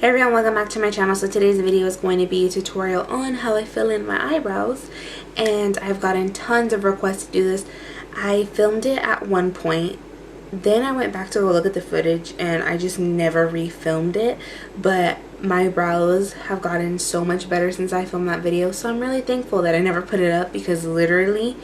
Hey everyone, welcome back to my channel. So today's video is going to be a tutorial on how I fill in my eyebrows, and I've gotten tons of requests to do this. I filmed it at one point, then I went back to go look at the footage and I just never refilmed it, but my brows have gotten so much better since I filmed that video, so I'm really thankful that I never put it up, because literally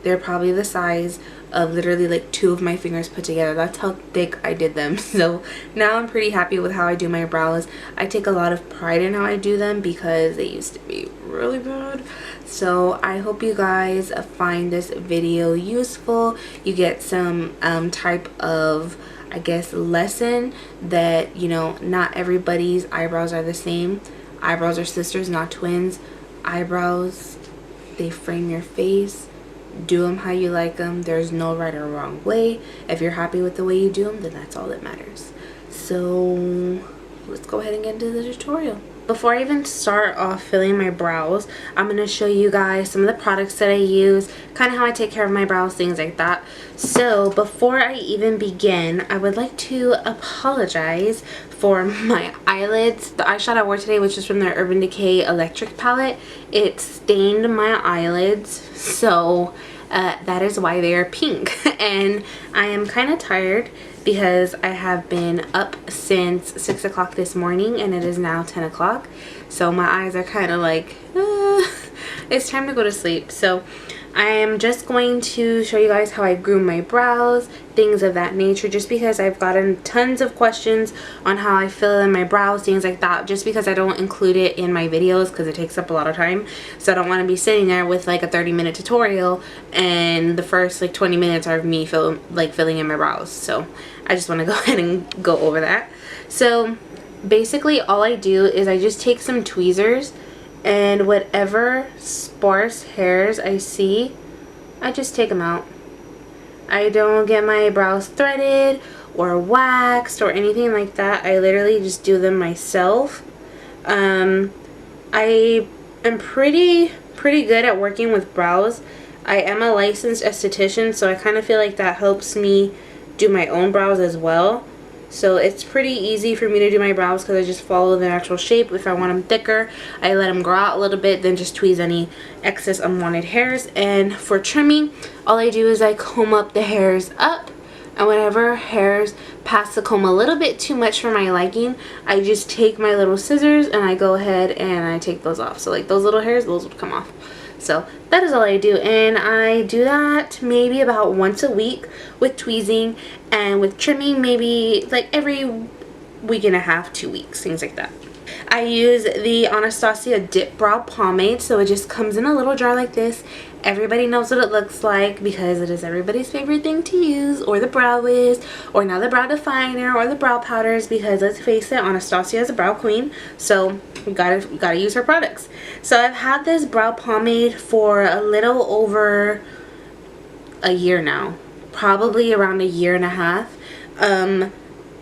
they're probably the size of literally like 2 of my fingers put together. That's how thick I did them. So now I'm pretty happy with how I do my brows. I take a lot of pride in how I do them because they used to be really bad. So I hope you guys find this video useful. You get some type of, I guess, lesson that, you know, not everybody's eyebrows are the same. Eyebrows are sisters, not twins. Eyebrows, they frame your face. Do them how you like them. There's no right or wrong way. If you're happy with the way you do them, then that's all that matters. So let's go ahead and get into the tutorial. Before I even start off filling my brows, I'm going to show you guys some of the products that I use, kind of how I take care of my brows, things like that. So before I even begin, I would like to apologize for my eyelids. The eyeshadow I wore today, which is from the Urban Decay Electric palette, it stained my eyelids, so that is why they are pink. And I am kind of tired because I have been up since 6 o'clock this morning and it is now 10 o'clock. So my eyes are kind of like, it's time to go to sleep. So I am just going to show you guys how I groom my brows, things of that nature, just because I've gotten tons of questions on how I fill in my brows, things like that, just because I don't include it in my videos because it takes up a lot of time. So I don't want to be sitting there with like a 30-minute tutorial and the first like 20 minutes are of me filling in my brows. So I just want to go ahead and go over that. So basically all I do is I just take some tweezers, and whatever sparse hairs I see, I just take them out. I don't get my brows threaded or waxed or anything like that. I literally just do them myself. I am pretty good at working with brows. I am a licensed esthetician, so I kind of feel like that helps me do my own brows as well. So it's pretty easy for me to do my brows because I just follow the natural shape. If I want them thicker, I let them grow out a little bit, then just tweeze any excess unwanted hairs. And for trimming, all I do is I comb up the hairs up, and whenever hairs pass the comb a little bit too much for my liking, I just take my little scissors and I go ahead and I take those off. So like those little hairs, those would come off. So that is all I do, and I do that maybe about once a week with tweezing, and with trimming maybe like every week and a half, 2 weeks, things like that. I use the Anastasia Dip Brow Pomade, so it just comes in a little jar like this. Everybody knows what it looks like because it is everybody's favorite thing to use, or the brow wiz, or now the brow definer, or the brow powders, because let's face it, Anastasia is a brow queen, so we gotta use her products. So I've had this brow pomade for a little over a year now, probably around a year and a half.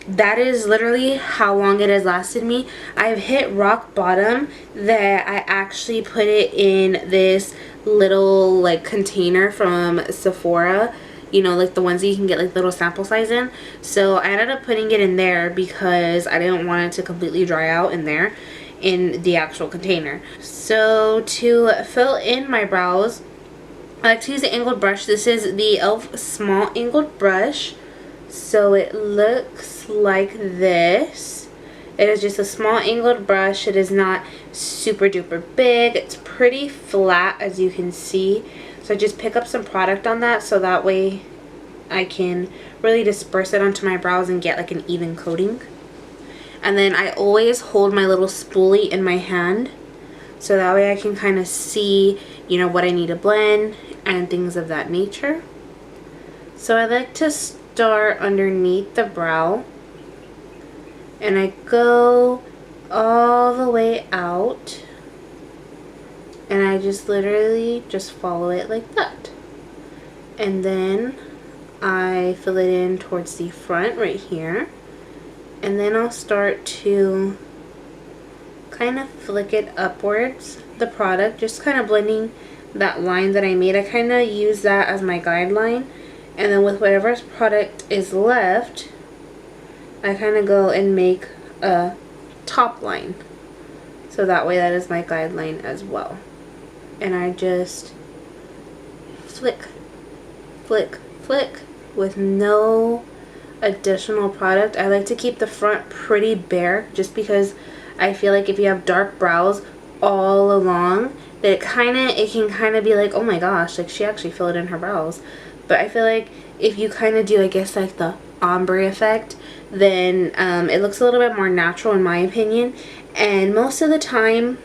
That is literally how long it has lasted me. I've hit rock bottom that I actually put it in this little like container from Sephora, you know, like the ones that you can get like little sample size in. So I ended up putting it in there because I didn't want it to completely dry out in there in the actual container. So to fill in my brows, I like to use an angled brush. This is the e.l.f. small angled brush. So it looks like this. It is just a small angled brush. It is not super duper big. It's pretty flat, as you can see. So I just pick up some product on that so that way I can really disperse it onto my brows and get like an even coating. And then I always hold my little spoolie in my hand so that way I can kind of see, you know, what I need to blend and things of that nature. So I like to start underneath the brow, and I go all the way out, and I just literally just follow it like that, and then I fill it in towards the front right here, and then I'll start to kind of flick it upwards, the product, just kind of blending that line that I made. I kind of use that as my guideline, and then with whatever product is left, I kind of go and make a top line. So that way that is my guideline as well. And I just flick, flick, flick with no additional product. I like to keep the front pretty bare just because I feel like if you have dark brows all along, that it can kind of be like, oh my gosh, like she actually filled in her brows. But I feel like if you kind of do, I guess, like the ombre effect, then it looks a little bit more natural in my opinion. And most of the time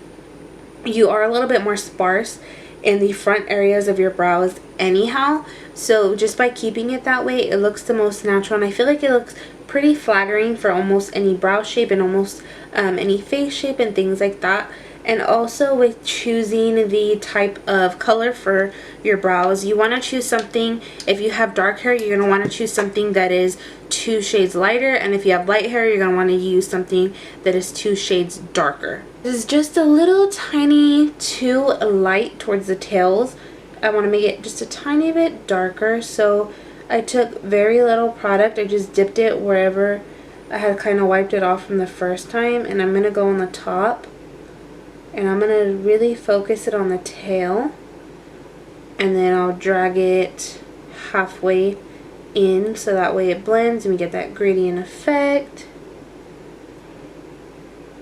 you are a little bit more sparse in the front areas of your brows anyhow, so just by keeping it that way, it looks the most natural, and I feel like it looks pretty flattering for almost any brow shape and almost any face shape and things like that. And also with choosing the type of color for your brows, you want to choose something, if you have dark hair, you're going to want to choose something that is 2 shades lighter, and if you have light hair, you're going to want to use something that is 2 shades darker. This is just a little tiny too light towards the tails. I want to make it just a tiny bit darker, so I took very little product. I just dipped it wherever I had kind of wiped it off from the first time, and I'm going to go on the top. And I'm going to really focus it on the tail, and then I'll drag it halfway in so that way it blends and we get that gradient effect.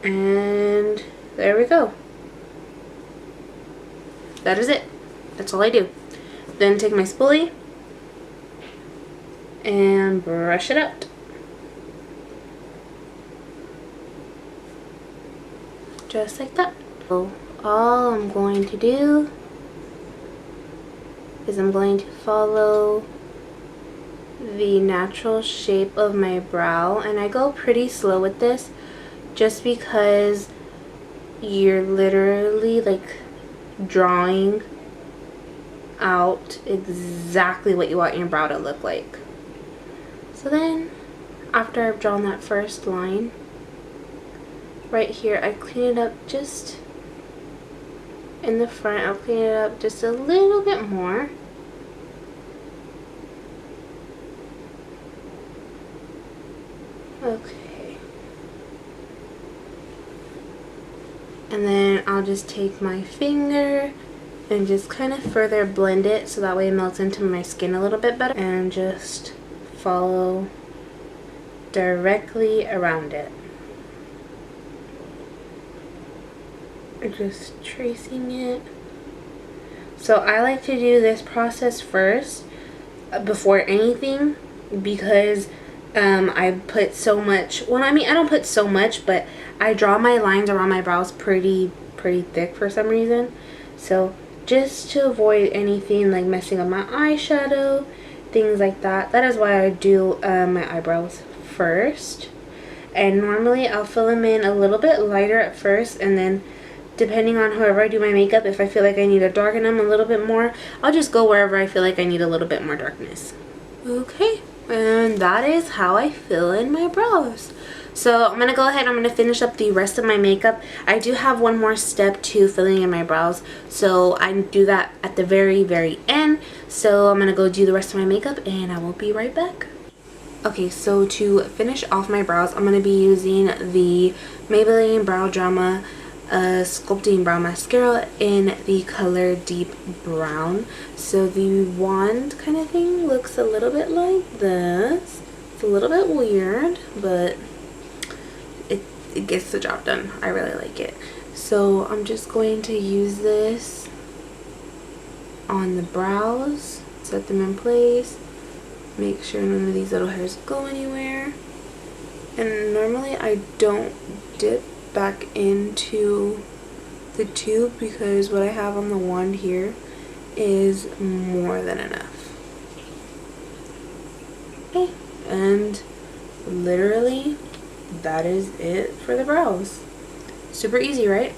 And there we go. That is it. That's all I do. Then take my spoolie and brush it out. Just like that. So all I'm going to do is I'm going to follow the natural shape of my brow, and I go pretty slow with this just because you're literally like drawing out exactly what you want your brow to look like. So then after I've drawn that first line right here, I clean it up just in the front. I'll clean it up just a little bit more. Okay. And then I'll just take my finger and just kind of further blend it so that way it melts into my skin a little bit better, and just follow directly around it. Just tracing it. So I like to do this process first before anything because I put so much, well, I mean, I don't put so much, but I draw my lines around my brows pretty thick for some reason. So just to avoid anything like messing up my eyeshadow, things like that, that is why I do my eyebrows first. And normally I'll fill them in a little bit lighter at first, and then depending on however I do my makeup, if I feel like I need to darken them a little bit more, I'll just go wherever I feel like I need a little bit more darkness. Okay, and that is how I fill in my brows. So I'm going to go ahead and I'm going to finish up the rest of my makeup. I do have one more step to filling in my brows, so I do that at the very end. So I'm going to go do the rest of my makeup and I will be right back. Okay, so to finish off my brows, I'm going to be using the Maybelline Brow Drama Sculpting Brow Mascara in the color Deep Brown. So the wand kind of thing looks a little bit like this. It's a little bit weird, but it gets the job done. I really like it. So I'm just going to use this on the brows, set them in place, make sure none of these little hairs go anywhere. And normally I don't dip back into the tube because what I have on the wand here is more than enough. Okay, and literally that is it for the brows. Super easy, right?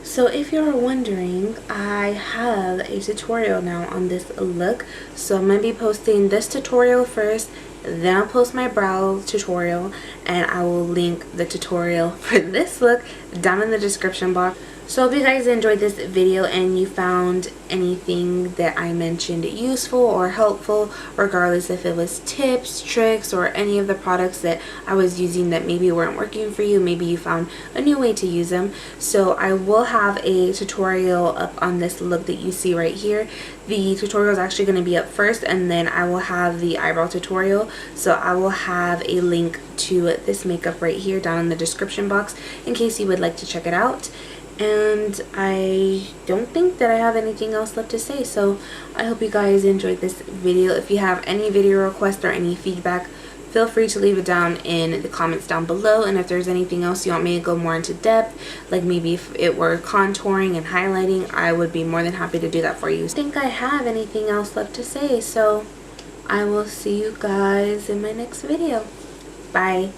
So if you're wondering, I have a tutorial now on this look. So I'm going to be posting this tutorial first, then I'll post my brow tutorial, and I will link the tutorial for this look down in the description box. So I hope you guys enjoyed this video and you found anything that I mentioned useful or helpful, regardless if it was tips, tricks, or any of the products that I was using that maybe weren't working for you. Maybe you found a new way to use them. So I will have a tutorial up on this look that you see right here. The tutorial is actually going to be up first, and then I will have the eyebrow tutorial. So I will have a link to this makeup right here down in the description box in case you would like to check it out. And I don't think that I have anything else left to say, so I hope you guys enjoyed this video. If you have any video requests or any feedback, feel free to leave it down in the comments down below. And if there's anything else you want me to go more into depth, like maybe if it were contouring and highlighting, I would be more than happy to do that for you. I don't think I have anything else left to say, so I will see you guys in my next video. Bye.